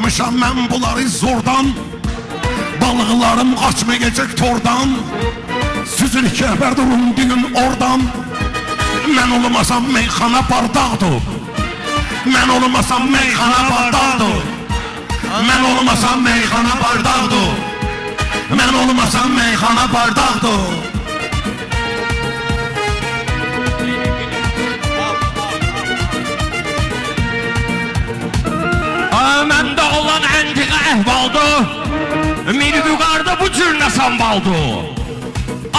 Aparmışam mən bunları zordan, balıqlarım qaçmayacaq tordan. Süzül ki əbər durun düyün oradan. Mən olmasam meyxana bardaqdır. Mən olmasam meyxana bardaqdır. Mən olmasam meyxana bardaqdır. Mən olmasam meyxana bardaqdır. Məndə olan əntiqə əhvaldır. Mirvüqarda bu cür nə sambaldır.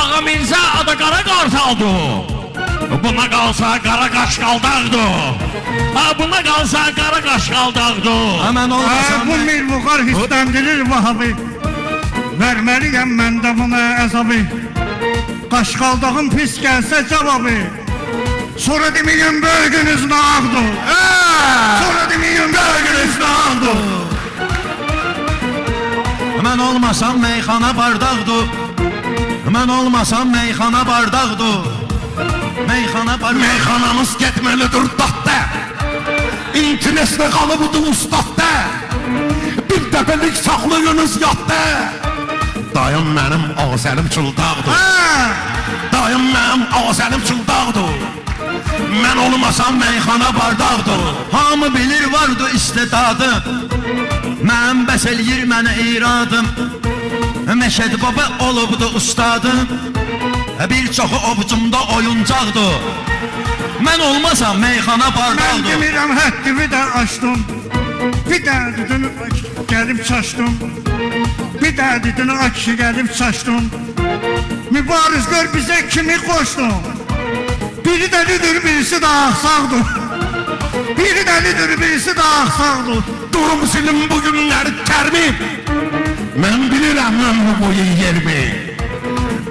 Ağa Mirzə adı qara qartaldır. Buna qalsa qara qaşqaldaqdır. Buna qalsa qara qaşqaldaqdır. Həmən olmasam Bu Mirvüqar hissləndirir Vahabı. Verməliyəm mən də buna əzabı. Qaşqaldağım pis gəlsə cavabı. Sonra deməyim bölgünüz nağdır. Sonra deməyim bölgünüz nağdır. Mən olmasam meyxana bardaqdır. Mən olmasam meyxana bardaqdır. Meyxana bardaqdır. Meyxanamız getməlidir dadda. İntineslə qalıbıdır ustadda. Bir dəfəlik saxlayınız yadda. Dayım mənim ağzəlim çıldaqdır. Dayım mənim ağzəlim çıldaqdır. Mən olmasam meyxana bardaqdır. Hamı bilir vardı istedadı. Mən bəs eləyir mənə iradım. Məşəd baba olubdu ustadım. Bir çoxu ovucumda oyuncaqdır. Mən olmasam meyxana Mən bardaqdır. demirəm həddimi də açdım. Bir dərdini gəlib çaşdım. Bir dərdini akışı gəlib çaşdım. Mübariz gör bizə kimi qoşdum. Biri dəlidir, birisi də axsaqdır. Biri dəlidir, birisi də axsaqdır. Durum silim bu günləri tərmib. Mən bilirəm ömrü boyu yermi.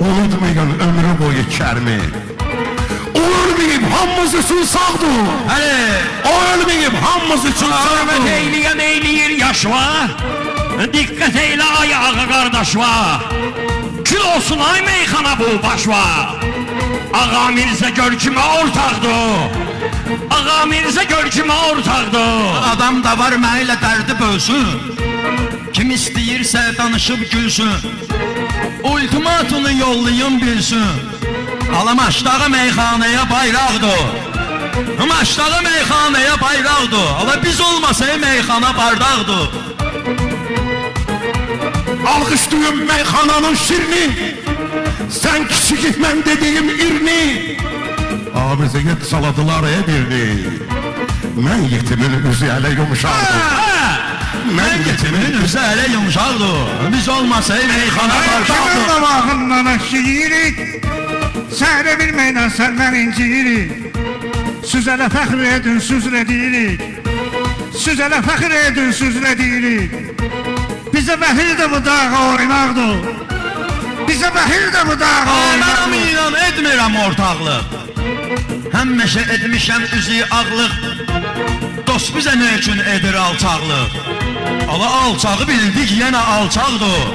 Unutmayın ömrü boyu kərmi. O ölməyib hamımız üçün sağdır. Həli O ölməyib hamımız üçün Hörmət sağdır. eyləyən eyləyir yaşva. Diqqət eylə ayağı qardaşva. Kül olsun ay meyxana bu başva. Ağa Mirzə gör kimə ortaqdır. Ağa Mirzə gör kimə ortaqdır. adam da var mənə dərdi bölsün. Kim istəyirsə danışıb gülsün. Ultimatunu yollayın bilsin. Alam aşdağı meyxanaya bayraqdır. Aşdağı meyxanaya bayraqdır. Ala biz olmasayı meyxana bardaqdır. Alqışlayın meyxananın şirini. Sən kiçik mən dediyim irini. Abizə get saladılar birini. Mən yetimin üzü ələ yumuşaqdır. Mən yetimin Üzə elə yumuşaqdır. Biz olmasayı meyxana Kimin bardaqdır. qabağından aşiyirik. Səhərə bilməklə səndən inciyirik. Süzələ fəxr edin, süzrə deyirik. Süzələ fəxr edin, süzrə deyirik. Bizə vəhildir bu dağ oynaqdır. Bizə vəhildir bu dağ Mən oynaqdır. inan etmirəm ortaqlıq. Həmişə etmişəm üzü ağlıq. Dost bizə nə üçün edir alçaqlıq? Ala alçağı bildik yenə alçaqdır.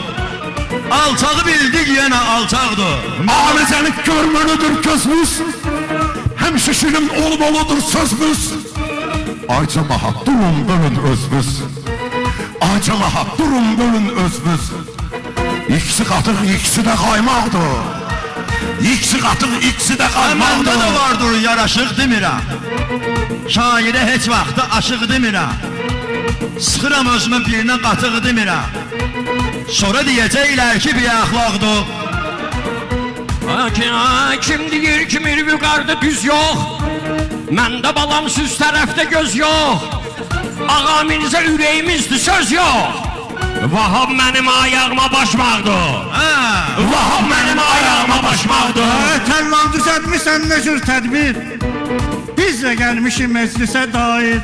Alçağı bildik yenə alçaqdır. Abizənin görmünüdür gözümüz. Həmişə şirin olmalıdır sözümüz. Acamaha durun bölün özümüz. Acamaha durun bölün özümüz. İkisi qatıq, ikisi də qaymaqdır. İkisi qatıq, ikisi də Məndə qaymaqdır. də vardır yaraşıq demirəm. Şairə heç vaxtı aşıq demirəm. Sıxıram özümə birinə qatıq demirəm. Sonra deyəcəklər ki bir əxlaqdır. Kim deyir ki Mirvüqarda düz yox. Məndə balam süz tərəfdə göz yox. Ağa Mirzə ürəyimizdir söz yox. Vahab mənim ayağıma başmaqdır. Vahab mənim ayağıma başmaqdır. Təllan düzəltmişsən nə cür tədbir. Biz də gəlmişik məclisə dair.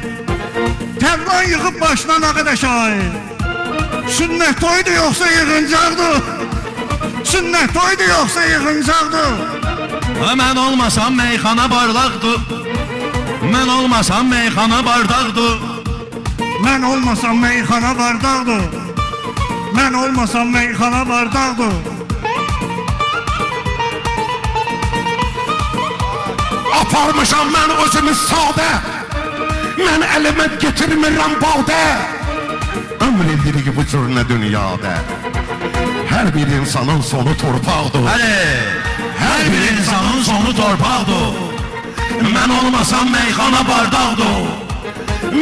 Təllan yığıb başına nə qədər şair. Sünnət toydu yoxsa yığıncaqdır. Sünnət toydu yoxsa yığıncaqdır. Mən olmasam meyxana bardaqdır. Mən olmasam meyxana bardaqdır. Mən olmasam meyxana bardaqdır. Mən olmasam meyxana bardaqdır. Aparmışam mən özümü sadə. Mən əlimə getirmirəm baldə. ömr edirik bu cürünə dünyada. Hər bir insanın sonu torpaqdır. Bəli, hər bir insanın sonu torpaqdır. Mən olmasam meyxana bardaqdır.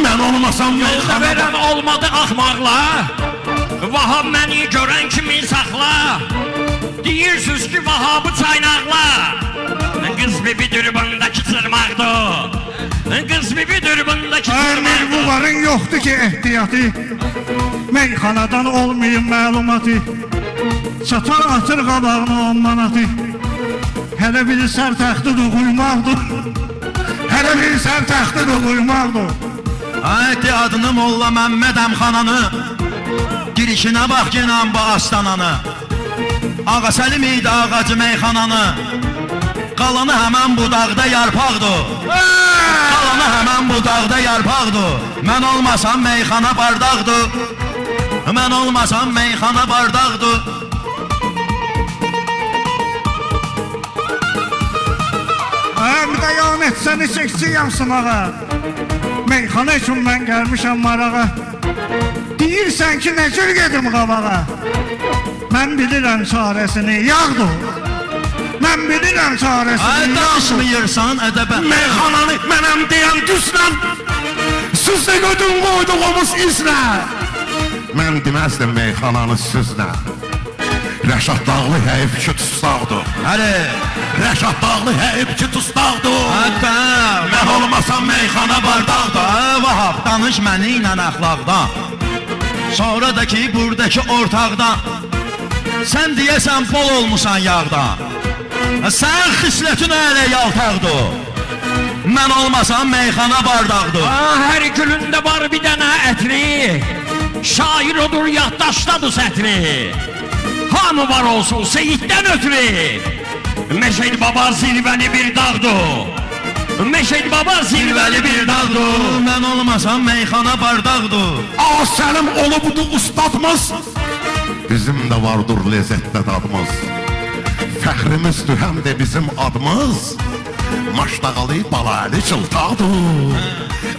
Mən olmasam Yolda meyxana... verən olmadı axmaqla. Vahab məni görən kimi saxla. Deyirsiniz ki Vahabı çaynaqla. Qız bibi dürbündəki çırmaqdır. Qız bibi dürbündəki çırmaqdır. Mərvuların yoxdur ki ehtiyatı. Meyxanadan olmayın məlumatı. Çatan atır qabağına 10 manatı. Hələ bir sər təxtidir quymaqdır. Hələ bir sər təxtidir quymaqdır. Ayətli adını Molla Məmməd Əmxananı, girişinə bax genan bu astananı. Ağa Səlim idi ağacı meyxananı, qalanı həmən budaqda yarpaqdır. Qalanı həmən budaqda yarpaqdır. Mən olmasam meyxana bardaqdır. Mən olmasam meyxana bardaqdır. Bir də yan etsəni çəkçi yansın ağa. Meyxana üçün mən gəlmişəm marağa. Deyirsən ki nə cür gedim qabağa. Mən bilirəm çarəsini yağdır. Mən bilirəm Ay çarəsini yağdır. danışmıyırsan ədəbə. Meyxananı mənəm deyən düzlə. Siz də gödün qoyduğumuz izlə. Mən deməzdim meyxananı sizlə. Rəşad Dağlı həyif ki tustaqdır. Həli, Rəşad Dağlı həyif ki tustaqdır. hətta Mən olmasam meyxana bardaqdır. Vahab danış məni ilə əxlaqdan. Sonra da ki buradakı ortaqdan. Sən deyəsən bol olmusan yağdan. Sən xislətin ələ yaltaqdır. Mən olmasam meyxana bardaqdır. Hər gülündə var bir dənə ətri. Şair odur yaddaşdadır sətri. Hamı var olsun Seyiddən ötürü. Meşəli baba zirvəli bir dağdır. Meşəli baba zirvəli bir dağdır. Mən olmasam meyxana bardaqdır. Ağa Səlim olubdur ustadımız. Bizim də vardır lezzətdə dadımız. Fəxrimizdir həm də bizim adımız. Maşdağalı Balaəli Çıltaqdır.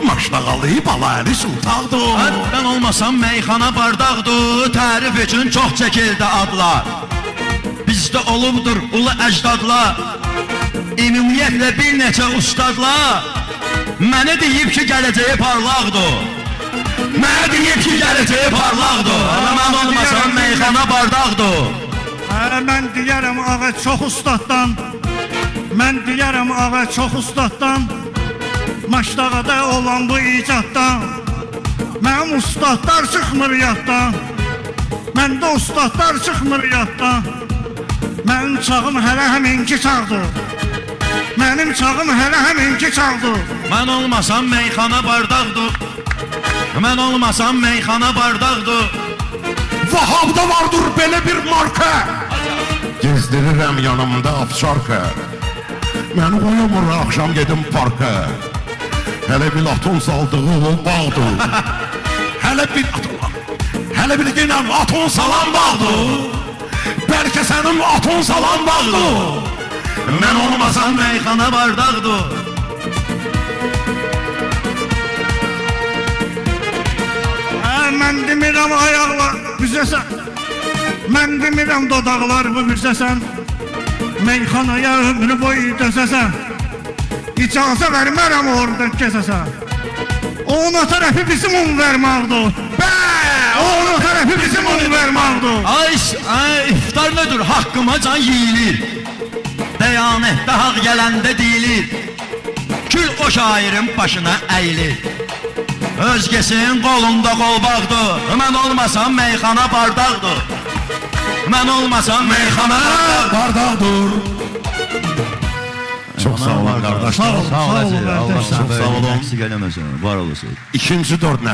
Maşdağalı Balaəli Çıltaqdır. Mən olmasam meyxana bardaqdır. Tərif üçün çox çəkildi adlar. Bizdə olubdur ulu əcdadlar. Ümumiyyətlə bir neçə ustadlar mənə deyib ki gələcəyi parlaqdır. Mənə deyib ki gələcəyi parlaqdır. Mən olmasam meyxana bardaqdır. Mən deyərəm ağa çox ustaddan. Mən deyərəm ağa çox ustaddan. Maşdağada olan bu icaddan. Mənim ustadlar çıxmır yaddan. Məndə ustadlar çıxmır yaddan. Mənim çağım hələ həminki çağdır. Mənim çağım hələ həminki çağdır. Mən olmasam meyxana bardaqdır. Mən olmasam meyxana bardaqdır. Vahabda vardır belə bir marka. Gezdirirəm yanımda afşarka. Məni qoyamır axşam gedim parka. Hələ bir aton saldığı o bağdır. Hələ bir yenə aton salan bağdır. Bəlkə sənin aton salan bağdır. Mən olmasam meyxana bardaqdır. Mən demirəm ayaqlar büzəsən. Mən demirəm dodaqlar bu büzəsən. Meyxanaya ömrü boyu dözəsən. İcazə vermərəm orada kəsəsən. Onun tərəfi bizim un vermaqdır. Onun tərəfi bizim un vermaqdır. Ay iftar nədir haqqıma can yiyilir. Dəyanətdə haq gələndə deyilir. Kül o şairin başına əyilir. Özgəsinin qolunda qolbaqdır. Mən olmasam meyxana bardaqdır. Mən olmasam meyxana bardaqdır. Çox sağ olun qardaşlar. Sağ ol, Sağ ol, Allah qardaş, çox sağ olun. Eksik eləməsin, var olasın. İkinci dörd nəfər.